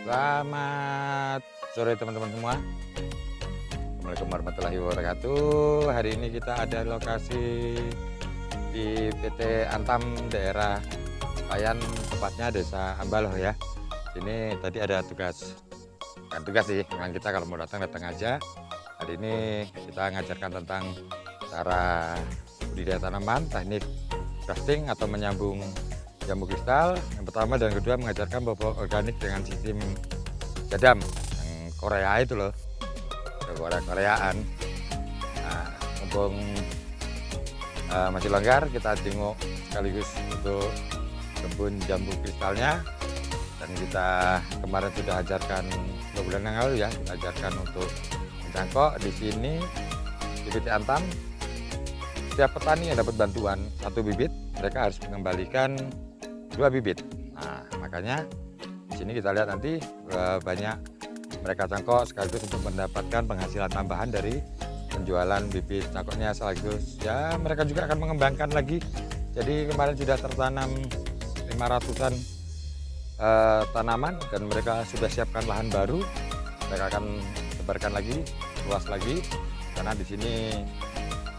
Selamat sore teman-teman semua. Assalamualaikum warahmatullahi wabarakatuh. Hari ini kita ada lokasi di PT Antam daerah Payan, tepatnya Desa Ambaloh ya. Ini tadi ada tugas, bukan tugas sih, memang kita kalau mau datang aja. Hari ini kita ngajarkan tentang cara budidaya tanaman, teknik grafting atau menyambung jambu kristal. Yang pertama dan kedua mengajarkan pupuk organik dengan sistem jadam yang Korea itu loh, Koreaan. Nah, mumpung masih longgar, kita tengok sekaligus untuk kebun jambu kristalnya. Dan kita kemarin sudah ajarkan 2 bulan yang lalu ya, kita ajarkan untuk mencangkok di sini di PT Antam. Setiap petani yang dapat bantuan 1 bibit, mereka harus mengembalikan 2 bibit. Nah, makanya di sini kita lihat nanti banyak mereka cangkok sekaligus untuk mendapatkan penghasilan tambahan dari penjualan bibit cangkoknya, sekaligus ya mereka juga akan mengembangkan lagi. Jadi kemarin sudah tertanam 500-an tanaman dan mereka sudah siapkan lahan baru. Mereka akan sebarkan lagi, luas lagi, karena di sini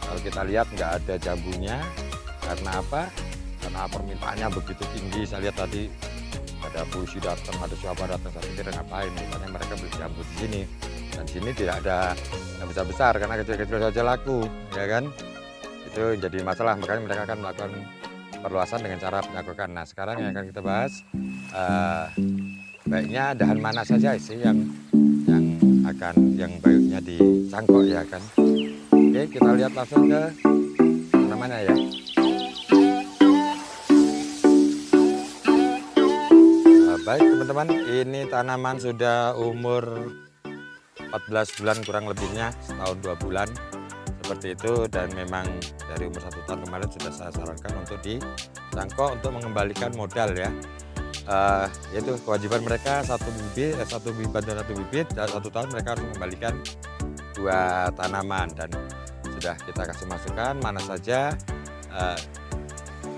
kalau kita lihat nggak ada jambunya. Karena apa? Karena permintaannya begitu tinggi. Saya lihat tadi ada polisi datang, ada siapa datang, saya pikir ngapain, misalnya mereka beli jambu di sini. Dan di sini tidak ada yang besar-besar karena kecil-kecil saja laku, ya kan? Itu jadi masalah, makanya mereka akan melakukan perluasan dengan cara penyangkokan. Nah, sekarang yang akan kita bahas, baiknya dahan mana saja sih yang baiknya dicangkok ya kan? Oke, kita lihat langsung ke mana ya. Baik teman-teman, ini tanaman sudah umur 14 bulan kurang lebihnya, setahun 2 bulan seperti itu. Dan memang dari umur 1 tahun kemarin sudah saya sarankan untuk dicangkok untuk mengembalikan modal ya. Yaitu kewajiban mereka 1 bibit dan 1 bibit, dalam 1 tahun mereka harus mengembalikan 2 tanaman. Dan sudah kita kasih masukan mana saja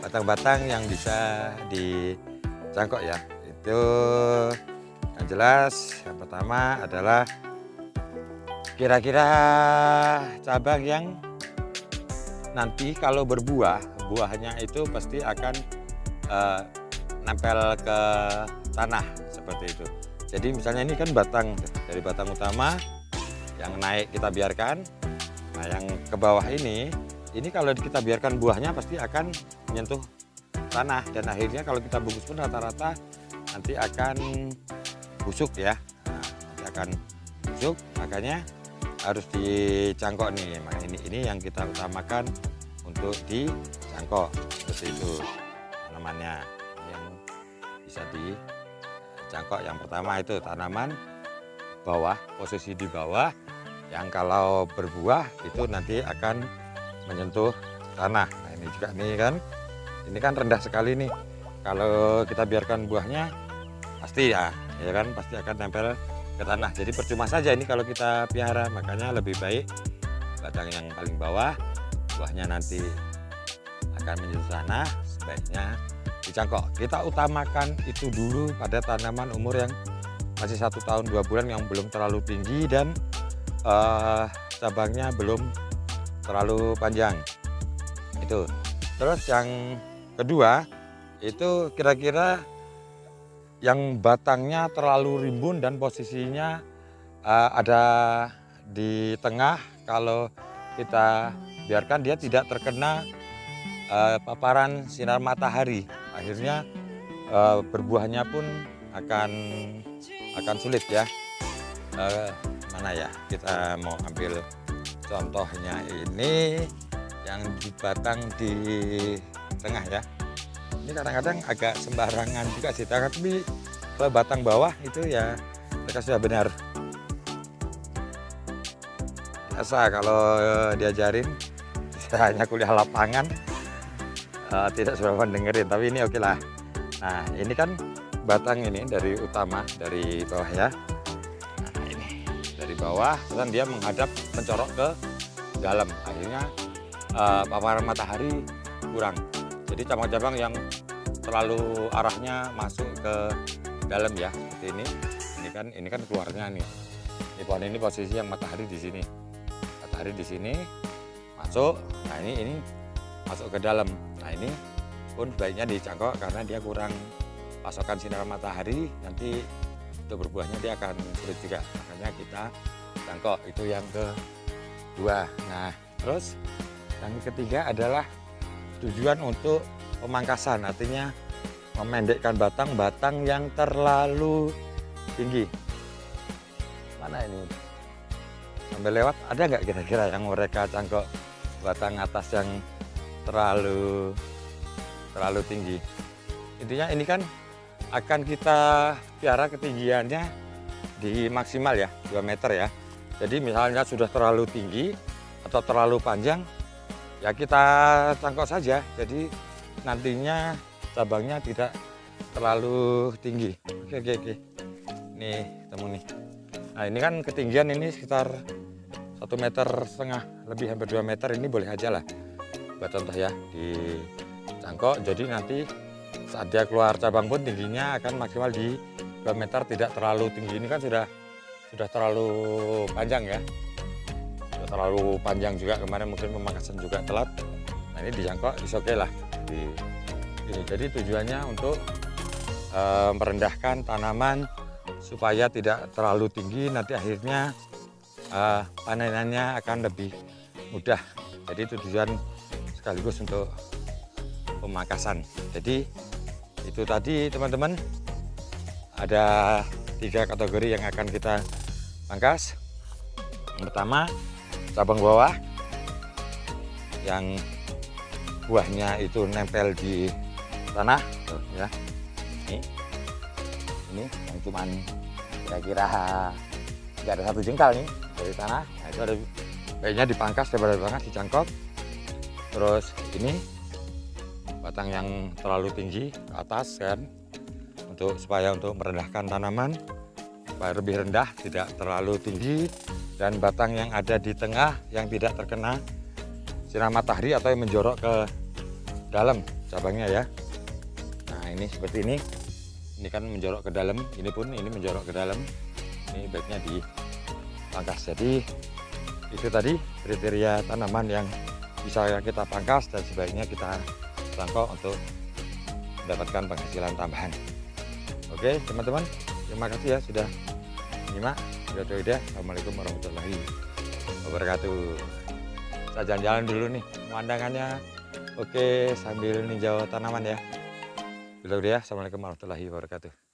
batang-batang yang bisa dicangkok ya. Itu yang jelas, yang pertama adalah kira-kira cabang yang nanti kalau berbuah, buahnya itu pasti akan nempel ke tanah seperti itu. Jadi misalnya ini kan batang, dari batang utama yang naik kita biarkan. Nah, yang ke bawah ini kalau kita biarkan buahnya pasti akan menyentuh tanah, dan akhirnya kalau kita bungkus pun rata-rata nanti akan busuk ya. Nah, nanti akan busuk, makanya harus dicangkok nih. Makanya ini yang kita utamakan untuk dicangkok seperti itu tanamannya yang bisa dicangkok. Yang pertama itu tanaman bawah, posisi di bawah, yang kalau berbuah itu nanti akan menyentuh tanah. Nah, ini juga nih kan, ini kan rendah sekali nih. Kalau kita biarkan buahnya pasti ya kan, pasti akan nempel ke tanah. Jadi percuma saja ini kalau kita pelihara. Makanya lebih baik batang yang paling bawah, buahnya nanti akan menyentuh tanah, sebaiknya dicangkok. Kita utamakan itu dulu pada tanaman umur yang masih 1 tahun 2 bulan, yang belum terlalu tinggi dan cabangnya belum terlalu panjang. Itu. Terus yang kedua itu kira-kira yang batangnya terlalu rimbun dan posisinya ada di tengah. Kalau kita biarkan dia tidak terkena paparan sinar matahari, akhirnya berbuahnya pun akan sulit ya. Mana ya, kita mau ambil contohnya ini yang di batang di tengah ya. Ini kadang-kadang agak sembarangan juga sih, tapi kalau batang bawah itu ya mereka sudah benar. Biasa kalau diajarin, saya hanya kuliah lapangan, tidak seberapa dengerin, tapi ini oke lah. Nah, ini kan batang ini dari utama, dari bawah ya. Nah, ini dari bawah, terus dia menghadap mencorok ke dalam, akhirnya paparan matahari kurang. Jadi cabang-cabang yang terlalu arahnya masuk ke dalam ya, seperti ini ini kan keluarnya nih. Di pohon ini posisi yang matahari di sini. Matahari di sini masuk. Nah, ini masuk ke dalam. Nah, ini pun baiknya dicangkok karena dia kurang pasokan sinar matahari, nanti untuk berbuahnya dia akan sulit juga. Makanya kita cangkok. Itu yang kedua. Nah, terus yang ketiga adalah tujuan untuk pemangkasan, artinya memendekkan batang yang terlalu tinggi. Mana ini? Sambil lewat ada nggak kira-kira yang mereka cangkok batang atas yang terlalu tinggi? Intinya ini kan akan kita piara ketinggiannya di maksimal ya 2 meter ya. Jadi misalnya sudah terlalu tinggi atau terlalu panjang, ya kita cangkok saja. Jadi nantinya cabangnya tidak terlalu tinggi. Oke. Nih ketemu nih. Nah, ini kan ketinggian ini sekitar 1,5 meter, lebih hampir 2 meter. Ini boleh aja lah buat contoh ya, dicangkok. Jadi nanti saat dia keluar cabang pun tingginya akan maksimal di 2 meter, tidak terlalu tinggi. Ini kan sudah terlalu panjang ya, sudah terlalu panjang juga. Kemarin mungkin pemangkasan juga telat. Nah, ini dicangkok, is oke lah di ini. Jadi tujuannya untuk merendahkan tanaman supaya tidak terlalu tinggi, nanti akhirnya panenannya akan lebih mudah. Jadi tujuan sekaligus untuk pemangkasan. Jadi itu tadi teman-teman, ada 3 kategori yang akan kita pangkas. Yang pertama, cabang bawah yang buahnya itu nempel di tanah tuh, ya. Ini yang cuman kira-kira nggak ada 1 jengkal nih dari tanah. Nah, itu ada baiknya dipangkas, daripada dipangkas dicangkok. Terus ini batang yang terlalu tinggi ke atas kan, supaya untuk merendahkan tanaman supaya lebih rendah, tidak terlalu tinggi. Dan batang yang ada di tengah yang tidak terkena sinar matahari atau yang menjorok ke dalam cabangnya ya. Nah, ini seperti ini. Ini kan menjorok ke dalam, ini menjorok ke dalam. Ini baiknya dipangkas. Jadi itu tadi kriteria tanaman yang bisa kita pangkas dan sebaiknya kita cangkok untuk mendapatkan penghasilan tambahan. Oke teman-teman, terima kasih ya sudah menyimak. Assalamualaikum warahmatullahi wabarakatuh. Saya jalan-jalan dulu nih, pemandangannya oke sambil ninjau tanaman ya. Assalamualaikum warahmatullahi wabarakatuh.